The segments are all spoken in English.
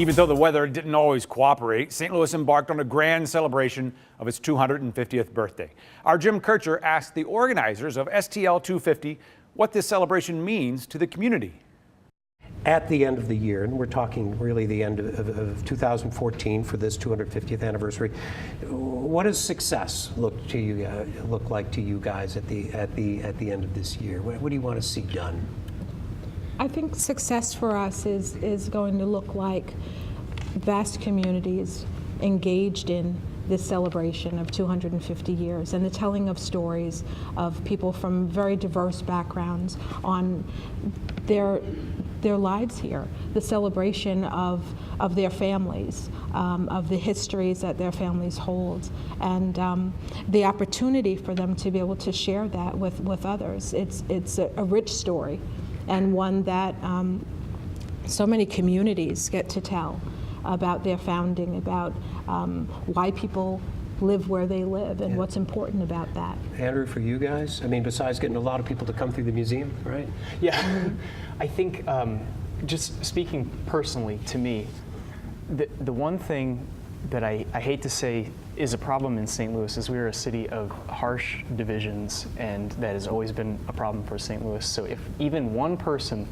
Even though the weather didn't always cooperate, St. Louis embarked on a grand celebration of its 250th birthday. Our Jim Kircher asked the organizers of STL250 what this celebration means to the community. At the end of the year, and we're talking really the end of 2014 for this 250th anniversary, what does success look like to you guys at the end of this year? What do you want to see done? I think success for us is going to look like vast communities engaged in this celebration of 250 years and the telling of stories of people from very diverse backgrounds on their lives here, the celebration of their families, of the histories that their families hold, and the opportunity for them to be able to share that with others. It's a rich story, and one that so many communities get to tell about their founding, about why people live where they live and what's important about that. Andrew, for you guys, I mean, besides getting a lot of people to come through the museum, right? Yeah, I think just speaking personally to me, the one thing that I hate to say is a problem in St. Louis is we're a city of harsh divisions, and that has always been a problem for St. Louis. So if even one person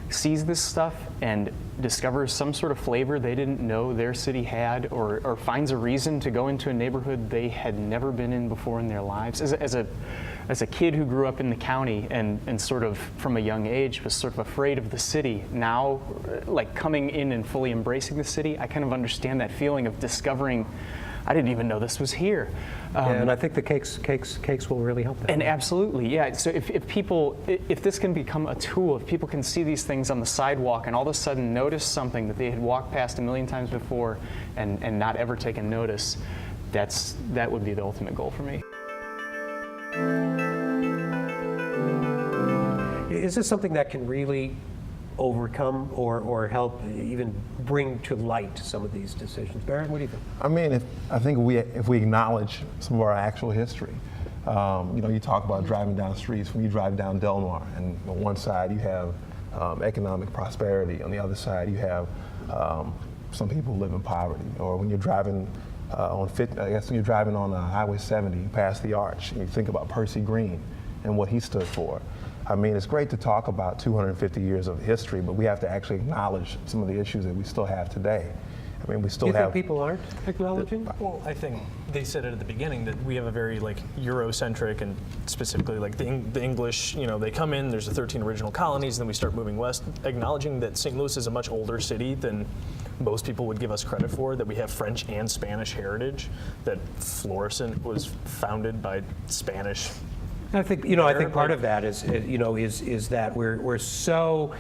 sees this stuff and discovers some sort of flavor they didn't know their city had, or finds a reason to go into a neighborhood they had never been in before in their lives. As a kid who grew up in the county and sort of from a young age was sort of afraid of the city, now like coming in and fully embracing the city, I kind of understand that feeling of discovering, I didn't even know this was here. And I think the cakes will really help that. And absolutely, yeah. So if this can become a tool, if people can see these things on the sidewalk and all of a sudden notice something that they had walked past a million times before and not ever taken notice, that would be the ultimate goal for me. Is this something that can really overcome or help even bring to light some of these decisions? Barrett, what do you think? I mean, I think if we acknowledge some of our actual history, you know, you talk about driving down streets. When you drive down Delmar, and on one side you have economic prosperity, on the other side you have some people who live in poverty. Or when you're driving when you're driving on Highway 70 past the Arch, and you think about Percy Green and what he stood for. I mean, it's great to talk about 250 years of history, but we have to actually acknowledge some of the issues that we still have today. I mean, we still have. You think people aren't acknowledging? Well, I think they said it at the beginning that we have a very like Eurocentric and specifically like the English, you know, they come in, there's the 13 original colonies, then we start moving west, acknowledging that St. Louis is a much older city than most people would give us credit for, that we have French and Spanish heritage, that Florissant was founded by Spanish. I think I think part of that is that we're so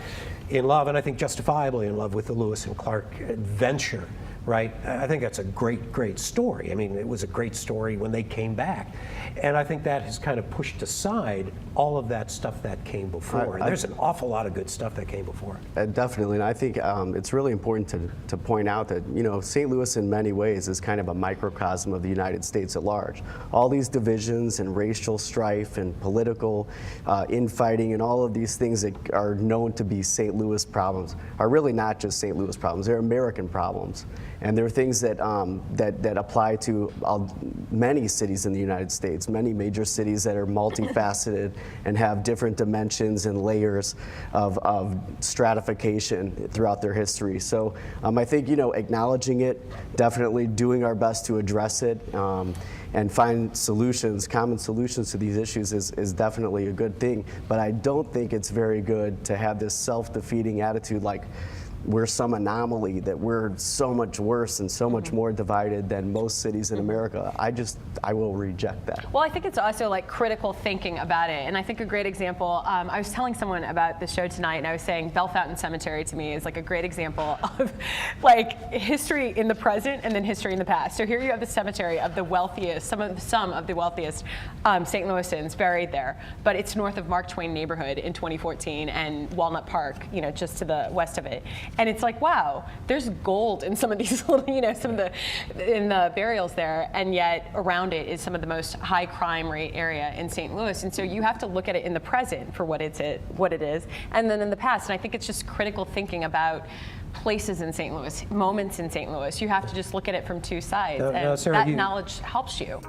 in love, and I think justifiably in love with the Lewis and Clark adventure, right? I think that's a great story. I mean, it was a great story when they came back, and I think that has kind of pushed aside all of that stuff that came before. There's an awful lot of good stuff that came before. Definitely, and I think it's really important to point out that St. Louis in many ways is kind of a microcosm of the United States at large. All these divisions and racial strife and political infighting and all of these things that are known to be St. Louis problems are really not just St. Louis problems. They're American problems. And there are things that apply to many cities in the United States, many major cities that are multifaceted and have different dimensions and layers of stratification throughout their history. So I think acknowledging it, definitely doing our best to address it, and find solutions, common solutions to these issues is definitely a good thing. But I don't think it's very good to have this self-defeating attitude like we're some anomaly, that we're so much worse and so much more divided than most cities in America. I will reject that. Well, I think it's also like critical thinking about it. And I think a great example, I was telling someone about the show tonight, and I was saying Bell Fountain Cemetery to me is like a great example of like history in the present and then history in the past. So here you have the cemetery of the wealthiest, some of the wealthiest St. Louisans buried there. But it's north of Mark Twain neighborhood in 2014 and Walnut Park, just to the west of it. And it's like, wow, there's gold in some of these little, in the burials there, and yet around it is some of the most high crime rate area in St. Louis. And so you have to look at it in the present for what it is, and then in the past. And I think it's just critical thinking about places in St. Louis, moments in St. Louis. You have to just look at it from two sides, No, and Sarah, that knowledge helps you.